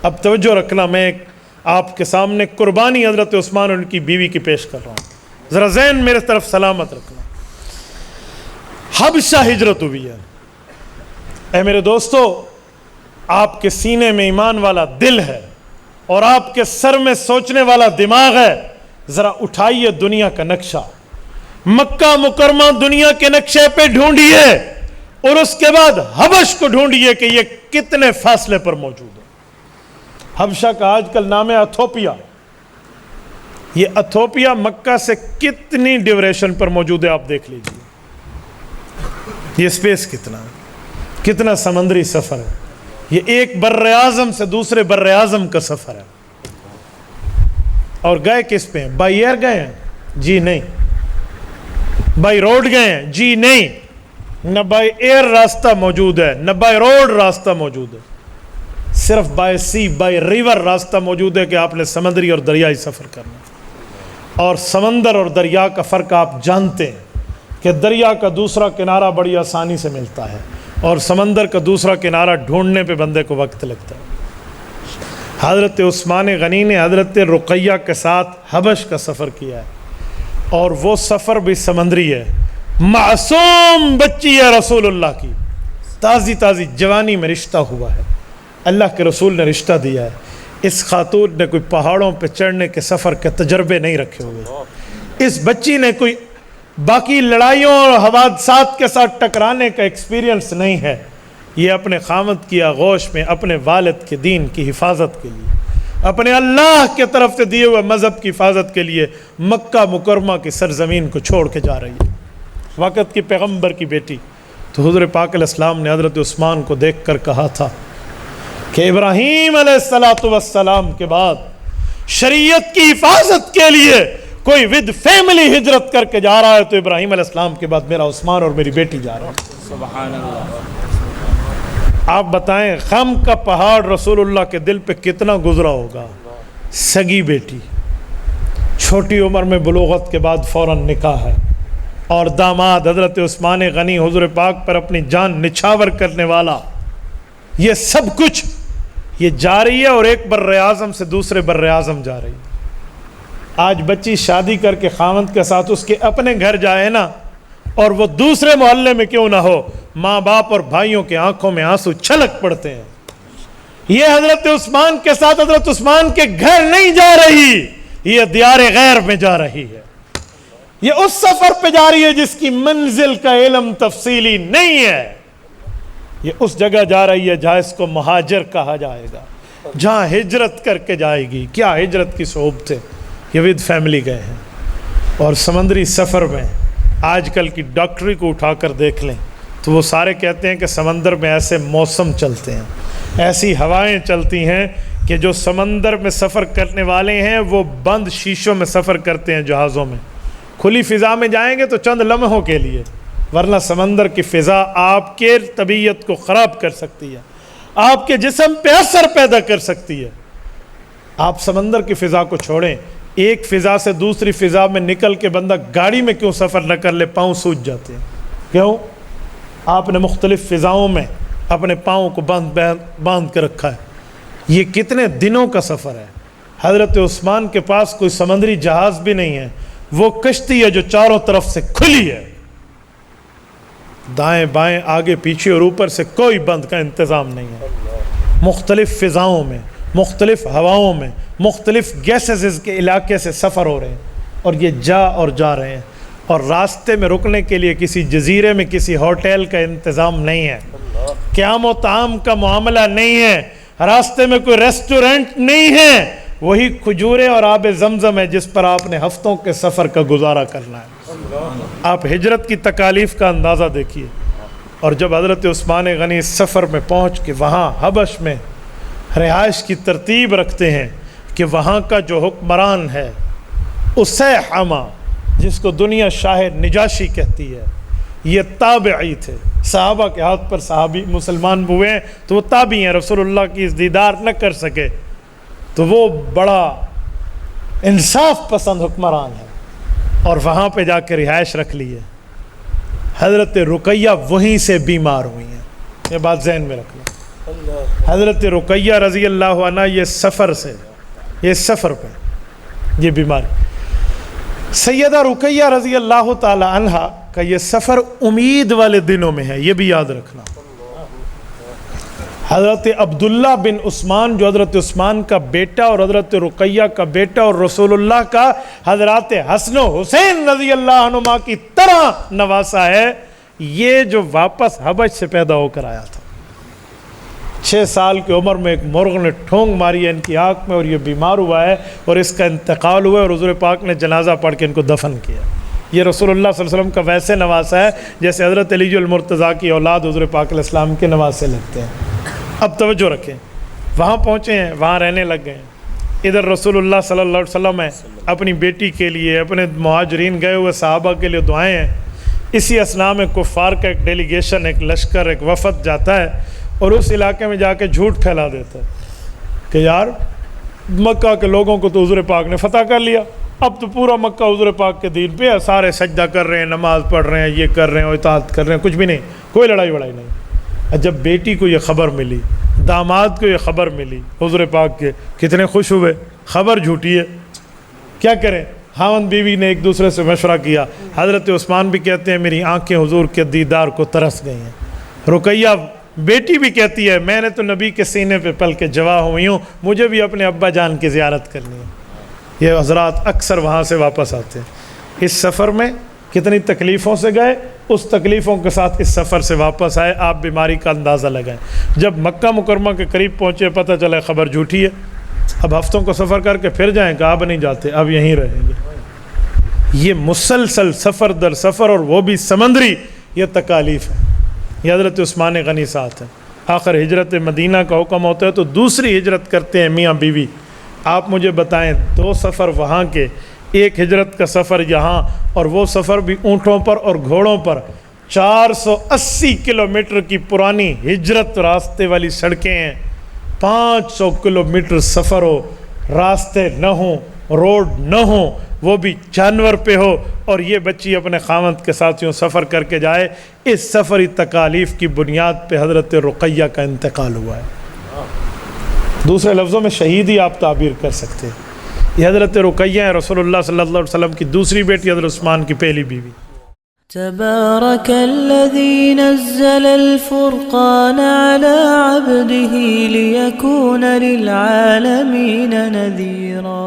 اب توجہ رکھنا، میں آپ کے سامنے قربانی حضرت عثمان اور ان کی بیوی کی پیش کر رہا ہوں، ذرا ذہن میرے طرف سلامت رکھنا۔ حبشہ ہجرت ہوئی ہے۔ اے میرے دوستو، آپ کے سینے میں ایمان والا دل ہے اور آپ کے سر میں سوچنے والا دماغ ہے، ذرا اٹھائیے دنیا کا نقشہ، مکہ مکرمہ دنیا کے نقشے پہ ڈھونڈیے، اور اس کے بعد حبش کو ڈھونڈیے کہ یہ کتنے فاصلے پر موجود ہے۔ حبشہ کا آج کل نام ہے ایتھوپیا۔ یہ ایتھوپیا مکہ سے کتنی ڈیوریشن پر موجود ہے آپ دیکھ لیجئے، یہ سپیس کتنا ہے، کتنا سمندری سفر ہے۔ یہ ایک بر اعظم سے دوسرے بر اعظم کا سفر ہے۔ اور گئے کس پہ ہیں؟ بائی ایئر گئے ہیں؟ جی نہیں۔ بائی روڈ گئے ہیں؟ جی نہیں۔ نہ بائی ایئر راستہ موجود ہے، نہ بائی روڈ راستہ موجود ہے، صرف بائی سی، بائی ریور راستہ موجود ہے کہ آپ نے سمندری اور دریائی سفر کرنا۔ اور سمندر اور دریا کا فرق آپ جانتے ہیں کہ دریا کا دوسرا کنارہ بڑی آسانی سے ملتا ہے اور سمندر کا دوسرا کنارہ ڈھونڈنے پہ بندے کو وقت لگتا ہے۔ حضرت عثمان غنی نے حضرت رقیہ کے ساتھ حبش کا سفر کیا ہے، اور وہ سفر بھی سمندری ہے۔ معصوم بچی ہے رسول اللہ کی، تازی تازی جوانی میں رشتہ ہوا ہے، اللہ کے رسول نے رشتہ دیا ہے۔ اس خاتون نے کوئی پہاڑوں پہ چڑھنے کے سفر کے تجربے نہیں رکھے ہوئے، اس بچی نے کوئی باقی لڑائیوں اور حوادثات کے ساتھ ٹکرانے کا ایکسپیرینس نہیں ہے۔ یہ اپنے خامد کی آغوش میں اپنے والد کے دین کی حفاظت کے لیے، اپنے اللہ کے طرف سے دیے ہوئے مذہب کی حفاظت کے لیے مکہ مکرمہ کی سرزمین کو چھوڑ کے جا رہی ہے۔ وقت کی پیغمبر کی بیٹی تو حضور پاک علیہ السلام نے حضرت عثمان کو دیکھ کر کہا تھا کہ ابراہیم علیہ السلام کے بعد شریعت کی حفاظت کے لیے کوئی ود فیملی ہجرت کر کے جا رہا ہے تو ابراہیم علیہ السلام کے بعد میرا عثمان اور میری بیٹی جا رہا ہے۔ سبحان اللہ۔ آپ بتائیں غم کا پہاڑ رسول اللہ کے دل پہ کتنا گزرا ہوگا۔ سگی بیٹی، چھوٹی عمر میں بلوغت کے بعد فوراً نکاح ہے، اور داماد حضرت عثمان غنی حضور پاک پر اپنی جان نچھاور کرنے والا، یہ سب کچھ یہ جا رہی ہے اور ایک بر اعظم سے دوسرے بر اعظم جا رہی ہے۔ آج بچی شادی کر کے خاوند کے ساتھ اس کے اپنے گھر جائے نا، اور وہ دوسرے محلے میں کیوں نہ ہو، ماں باپ اور بھائیوں کے آنکھوں میں آنسو چھلک پڑتے ہیں۔ یہ حضرت عثمان کے ساتھ حضرت عثمان کے گھر نہیں جا رہی، یہ دیار غیر میں جا رہی ہے، یہ اس سفر پہ جا رہی ہے جس کی منزل کا علم تفصیلی نہیں ہے، یہ اس جگہ جا رہی ہے جہاں اس کو مہاجر کہا جائے گا، جہاں ہجرت کر کے جائے گی۔ کیا ہجرت کی صحبت ہے، یہ ود فیملی گئے ہیں۔ اور سمندری سفر میں آج کل کی ڈاکٹری کو اٹھا کر دیکھ لیں تو وہ سارے کہتے ہیں کہ سمندر میں ایسے موسم چلتے ہیں، ایسی ہوائیں چلتی ہیں کہ جو سمندر میں سفر کرنے والے ہیں وہ بند شیشوں میں سفر کرتے ہیں جہازوں میں۔ کھلی فضا میں جائیں گے تو چند لمحوں کے لیے، ورنہ سمندر کی فضا آپ کے طبیعت کو خراب کر سکتی ہے، آپ کے جسم پہ اثر پیدا کر سکتی ہے۔ آپ سمندر کی فضا کو چھوڑیں، ایک فضا سے دوسری فضا میں نکل کے بندہ گاڑی میں کیوں سفر نہ کر لے، پاؤں سوج جاتے ہیں۔ کیوں؟ آپ نے مختلف فضاؤں میں اپنے پاؤں کو باندھ کے رکھا ہے۔ یہ کتنے دنوں کا سفر ہے۔ حضرت عثمان کے پاس کوئی سمندری جہاز بھی نہیں ہے، وہ کشتی ہے جو چاروں طرف سے کھلی ہے، دائیں بائیں آگے پیچھے اور اوپر سے کوئی بند کا انتظام نہیں ہے۔ مختلف فضاؤں میں، مختلف ہواؤں میں، مختلف گیسز کے علاقے سے سفر ہو رہے ہیں، اور یہ جا رہے ہیں، اور راستے میں رکنے کے لیے کسی جزیرے میں کسی ہوٹل کا انتظام نہیں ہے، قیام و طعام کا معاملہ نہیں ہے، راستے میں کوئی ریسٹورنٹ نہیں ہے، وہی کھجوریں اور آب زمزم ہے جس پر آپ نے ہفتوں کے سفر کا گزارا کرنا ہے۔ آپ ہجرت کی تکالیف کا اندازہ دیکھیے۔ اور جب حضرت عثمان غنی اس سفر میں پہنچ کے وہاں حبش میں رہائش کی ترتیب رکھتے ہیں کہ وہاں کا جو حکمران ہے اسیحمہ، جس کو دنیا شاہ نجاشی کہتی ہے، یہ تابعی تھے، صحابہ کے ہاتھ پر صحابی مسلمان ہوئے ہیں تو وہ تابعی ہیں، رسول اللہ کی دیدار نہ کر سکے، تو وہ بڑا انصاف پسند حکمران ہے، اور وہاں پہ جا کے رہائش رکھ لی ہے۔ حضرت رقیہ وہیں سے بیمار ہوئی ہیں، یہ بات ذہن میں رکھنا۔ حضرت رقیہ رضی اللہ عنہ یہ سفر پہ یہ بیماری، سیدہ رقیہ رضی اللہ تعالی عنہ کا یہ سفر امید والے دنوں میں ہے، یہ بھی یاد رکھنا۔ حضرت عبداللہ بن عثمان جو حضرت عثمان کا بیٹا اور حضرت رقیہ کا بیٹا اور رسول اللہ کا حضرات حسن و حسین رضی اللہ عنہما کی طرح نواسا ہے، یہ جو واپس حبش سے پیدا ہو کر آیا تھا، 6 سال کی عمر میں ایک مرغ نے ٹھونگ ماری ہے ان کی آنکھ میں اور یہ بیمار ہوا ہے اور اس کا انتقال ہوا ہے، اور حضور پاک نے جنازہ پڑھ کے ان کو دفن کیا۔ یہ رسول اللہ صلی اللہ علیہ وسلم کا ویسے نواسا ہے جیسے حضرت علی المرتضیٰ کی اولاد حضور پاک علیہ السلام کے نواسے لگتے ہیں۔ اب توجہ رکھیں، وہاں پہنچے ہیں، وہاں رہنے لگ گئے ہیں۔ ادھر رسول اللہ صلی اللہ علیہ وسلم ہے، اپنی بیٹی کے لیے، اپنے مہاجرین گئے ہوئے صحابہ کے لیے دعائیں ہیں۔ اسی اثناء میں کفار کا ایک ڈیلیگیشن، ایک لشکر، ایک وفد جاتا ہے اور اس علاقے میں جا کے جھوٹ پھیلا دیتا ہے کہ یار مکہ کے لوگوں کو تو حضور پاک نے فتح کر لیا، اب تو پورا مکہ حضور پاک کے دین پہ ہے، سارے سجدہ کر رہے ہیں، نماز پڑھ رہے ہیں، یہ کر رہے ہیں، اطاعت کر رہے ہیں، کچھ بھی نہیں، کوئی لڑائی وڑائی نہیں۔ جب بیٹی کو یہ خبر ملی، داماد کو یہ خبر ملی حضور پاک کے، کتنے خوش ہوئے، خبر جھوٹی ہے، کیا کریں؟ خاوند بیوی نے ایک دوسرے سے مشورہ کیا۔ حضرت عثمان بھی کہتے ہیں میری آنکھیں حضور کے دیدار کو ترس گئی ہیں، رقیہ بیٹی بھی کہتی ہے میں نے تو نبی کے سینے پہ پل کے جوا ہوئی ہوں، مجھے بھی اپنے ابا جان کی زیارت کرنی ہے۔ یہ حضرات اکثر وہاں سے واپس آتے ہیں۔ اس سفر میں کتنی تکلیفوں سے گئے، اس تکلیفوں کے ساتھ اس سفر سے واپس آئے، آپ بیماری کا اندازہ لگائیں۔ جب مکہ مکرمہ کے قریب پہنچے پتہ چلا خبر جھوٹی ہے، اب ہفتوں کو سفر کر کے پھر جائیں کہ اب نہیں جاتے، اب یہیں رہیں گے۔ یہ مسلسل سفر در سفر اور وہ بھی سمندری، یہ تکالیف ہے۔ یہ حضرت عثمان غنی ساتھ ہے۔ آخر ہجرت مدینہ کا حکم ہوتا ہے تو دوسری ہجرت کرتے ہیں میاں بیوی۔ آپ مجھے بتائیں 2 سفر وہاں کے، ایک ہجرت کا سفر یہاں، اور وہ سفر بھی اونٹوں پر اور گھوڑوں پر، 480 کلومیٹر کی پرانی ہجرت راستے والی سڑکیں ہیں، 500 کلومیٹر سفر ہو، راستے نہ ہوں، روڈ نہ ہوں، وہ بھی جانور پہ ہو، اور یہ بچی اپنے خاوند کے ساتھ یوں سفر کر کے جائے۔ اس سفری تکالیف کی بنیاد پہ حضرت رقیہ کا انتقال ہوا ہے۔ دوسرے لفظوں میں شہید ہی آپ تعبیر کر سکتے ہیں۔ یہ حضرت رقیہ ہے، رسول اللہ صلی اللہ علیہ وسلم کی دوسری بیٹی، حضرت عثمان کی پہلی بیوی۔ تبارك الذي نزل الفرقان على عبده ليكون للعالمين نذيرا